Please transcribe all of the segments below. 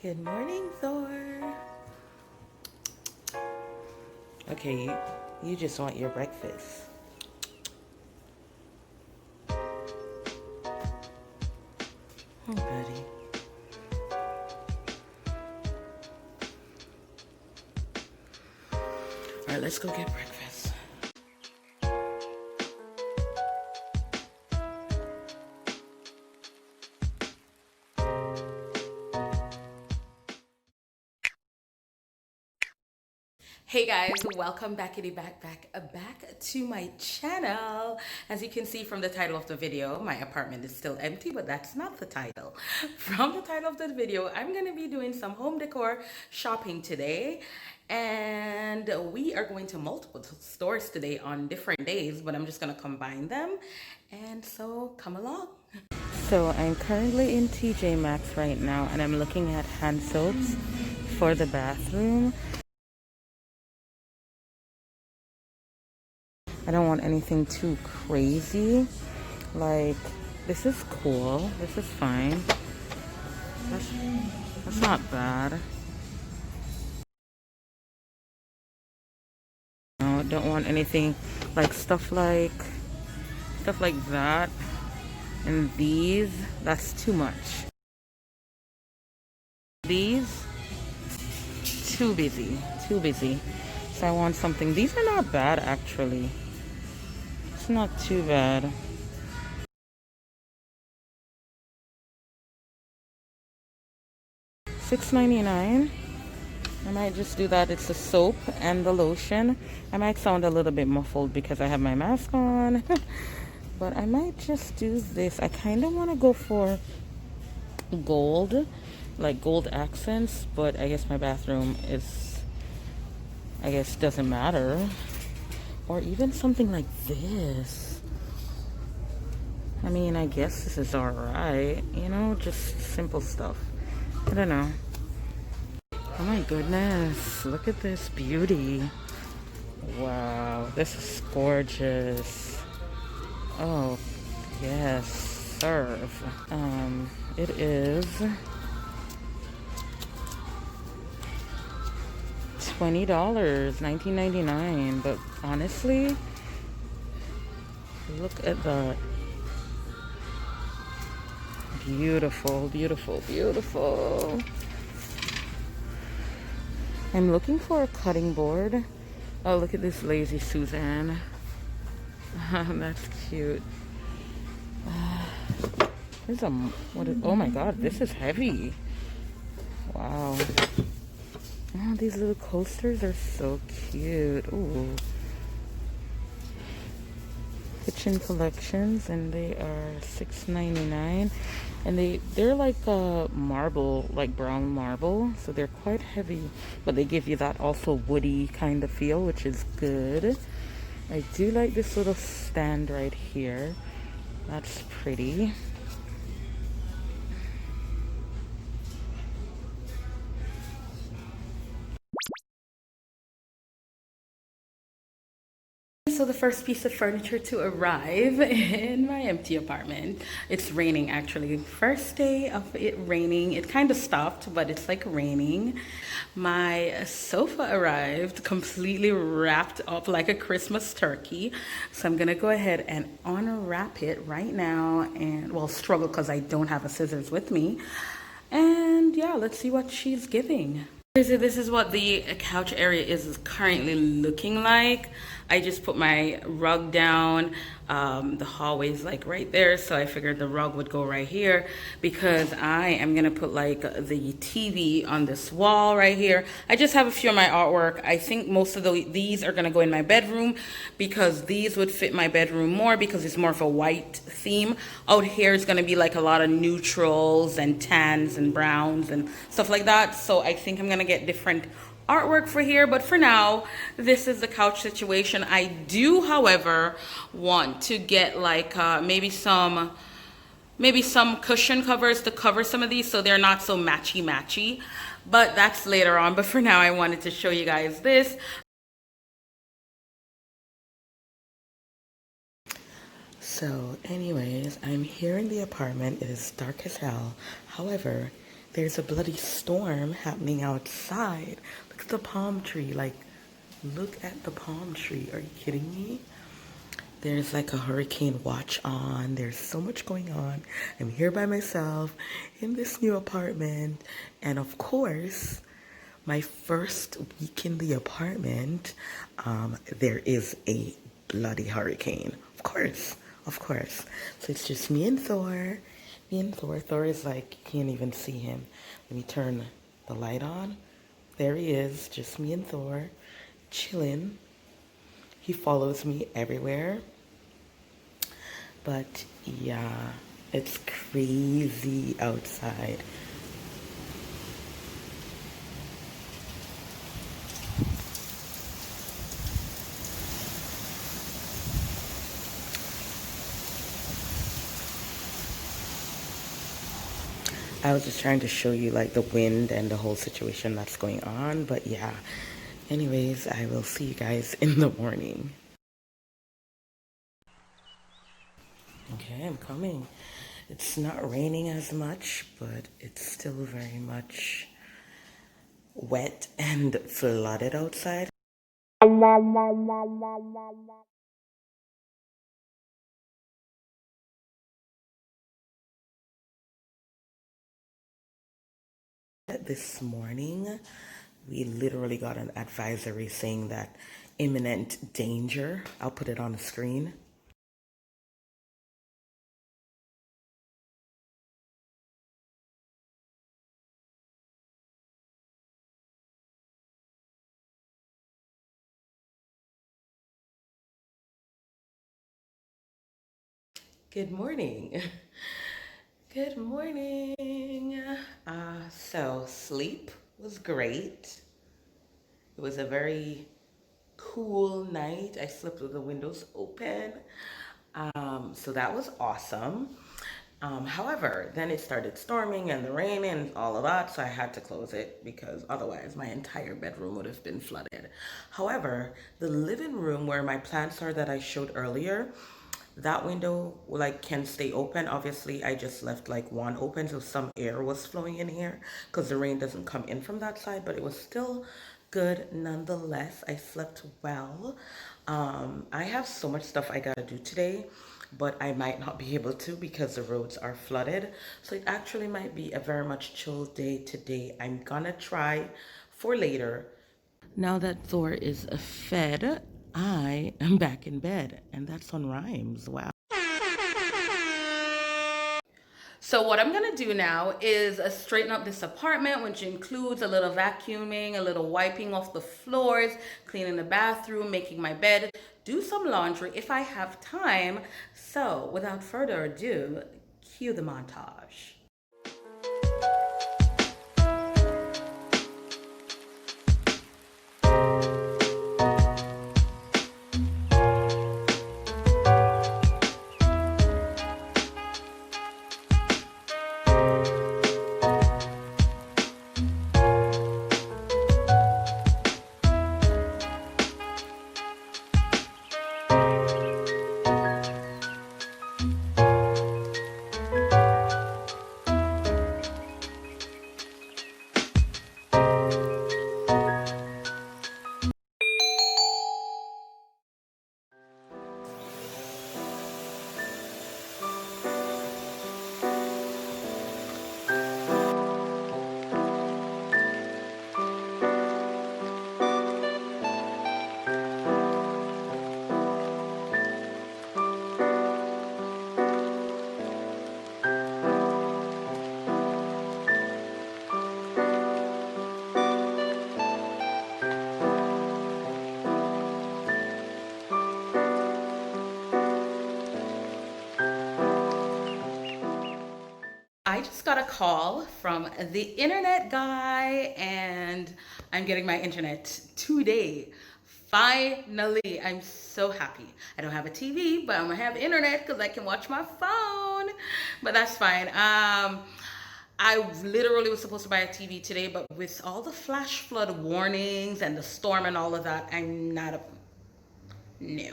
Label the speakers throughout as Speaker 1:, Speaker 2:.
Speaker 1: Good morning, Thor. Okay, you just want your breakfast. Oh, buddy. All right, let's go get breakfast. Hey guys, welcome back to my channel. As you can see from the title of the video, my apartment is still empty, but that's not the title. From the title of the video, I'm gonna be doing some home decor shopping today. And we are going to multiple stores today on different days, but I'm just gonna combine them. And so come along. So I'm currently in TjMaxx right now, and I'm looking at hand soaps for the bathroom. I don't want anything too crazy. Like, this is cool. This is fine. That's not bad. No, I don't want anything like stuff like that. And these, that's too much. These, too busy. Too busy. So I want something. These are not bad actually. It's not too bad. $6.99. I might just do that. It's the soap and the lotion. I might sound a little bit muffled because I have my mask on. But I might just do this. I kind of want to go for gold, like gold accents. But I guess my bathroom doesn't matter. Or even something like this. I mean, I guess this is alright. You know, just simple stuff. I don't know. Oh my goodness, look at this beauty. Wow, this is gorgeous. Oh, yes, serve. It is $20, $19.99, but honestly, look at that. Beautiful, beautiful, beautiful. I'm looking for a cutting board. Oh, look at this lazy Suzanne. That's cute. There's a, oh my god, this is heavy. Wow. Oh, these little coasters are so cute. Ooh. Kitchen collections, and they are $6.99. And they're like marble, like brown marble, so they're quite heavy, but they give you that also woody kind of feel, which is good. I do like this little stand right here. That's pretty. So the first piece of furniture to arrive in my empty apartment. It's raining actually. First day of it raining. It kind of stopped, but it's like raining. My sofa arrived completely wrapped up like a Christmas turkey. So I'm gonna go ahead and unwrap it right now, and well, struggle because I don't have a scissors with me. And yeah, let's see what she's giving. This is what the couch area is currently looking like. I just put my rug down. The hallway is like right there, so I figured the rug would go right here because I am gonna put like the TV on this wall right here. I just have a few of my artwork. I think most of these are gonna go in my bedroom because these would fit my bedroom more because it's more of a white theme. Out here is gonna be like a lot of neutrals and tans and browns and stuff like that. So I think I'm gonna get different artwork for here, but for now this is the couch situation. I do, however, want to get like maybe some cushion covers to cover some of these so they're not so matchy, but that's later on. But for now I wanted to show you guys this. So anyways, I'm here in the apartment. It is dark as hell. However, There's a bloody storm happening outside. Look at the palm tree. Like, look at the palm tree. Are you kidding me? There's like a hurricane watch on. There's so much going on. I'm here by myself in this new apartment. And of course, my first week in the apartment, there is a bloody hurricane. Of course, of course. So it's just me and Thor. Me and Thor. Thor is like, you can't even see him. Let me turn the light on. There he is, just me and Thor, chilling. He follows me everywhere. But yeah, it's crazy outside. I was just trying to show you like the wind and the whole situation that's going on. But yeah, anyways, I will see you guys in the morning. Okay, I'm coming. It's not raining as much, but it's still very much wet and flooded outside. This morning, we literally got an advisory saying that imminent danger. I'll put it on the screen. Good morning. Good morning. So sleep was great. It was a very cool night. I slept with the windows open. So that was awesome. However, then it started storming and the rain and all of that, so I had to close it because otherwise my entire bedroom would have been flooded. However, the living room where my plants are that I showed earlier, that window like can stay open. Obviously, I just left like one open, so some air was flowing in here because the rain doesn't come in from that side, but it was still good nonetheless. I slept well. I have so much stuff I gotta do today, but I might not be able to because the roads are flooded. So it actually might be a very much chill day today. I'm gonna try for later. Now that Thor is fed, I am back in bed, and that's on rhymes. Wow. So what I'm gonna do now is straighten up this apartment, which includes a little vacuuming, a little wiping off the floors, cleaning the bathroom, making my bed, do some laundry if I have time. So without further ado, cue the montage. I just got a call from the internet guy and I'm getting my internet today. Finally, I'm so happy. I don't have a TV, but I'm gonna have internet because I can watch my phone. But that's fine. I literally was supposed to buy a TV today, but with all the flash flood warnings and the storm and all of that, I'm not a no.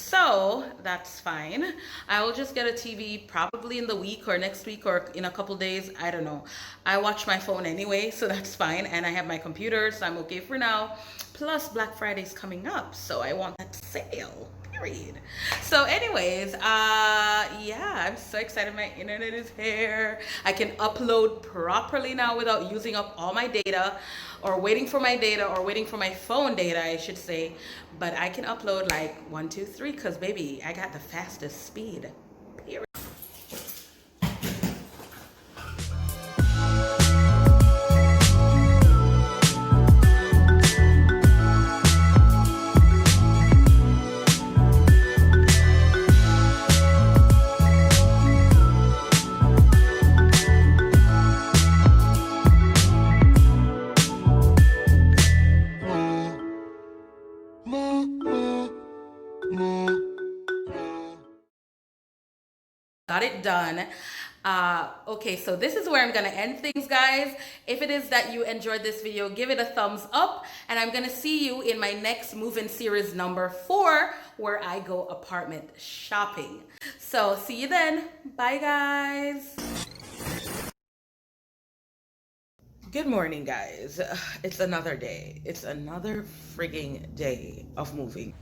Speaker 1: So that's fine. I will just get a TV probably in the week or next week or in a couple days. I don't know. I watch my phone anyway, so that's fine. And I have my computer, so I'm okay for now. Plus, Black Friday's coming up, so I want that sale. Period. So, anyways, yeah, I'm so excited. My internet is here. I can upload properly now without using up all my data or waiting for my data or waiting for my phone data, I should say. But I can upload like 1, 2, 3 because, baby, I got the fastest speed. Period. Got it done. Okay, so this is where I'm gonna end things, guys. If it is that you enjoyed this video, give it a thumbs up, and I'm gonna see you in my next move-in series number 4, where I go apartment shopping. So see you then. Bye, guys. Good morning, guys. It's another day. It's another frigging day of moving.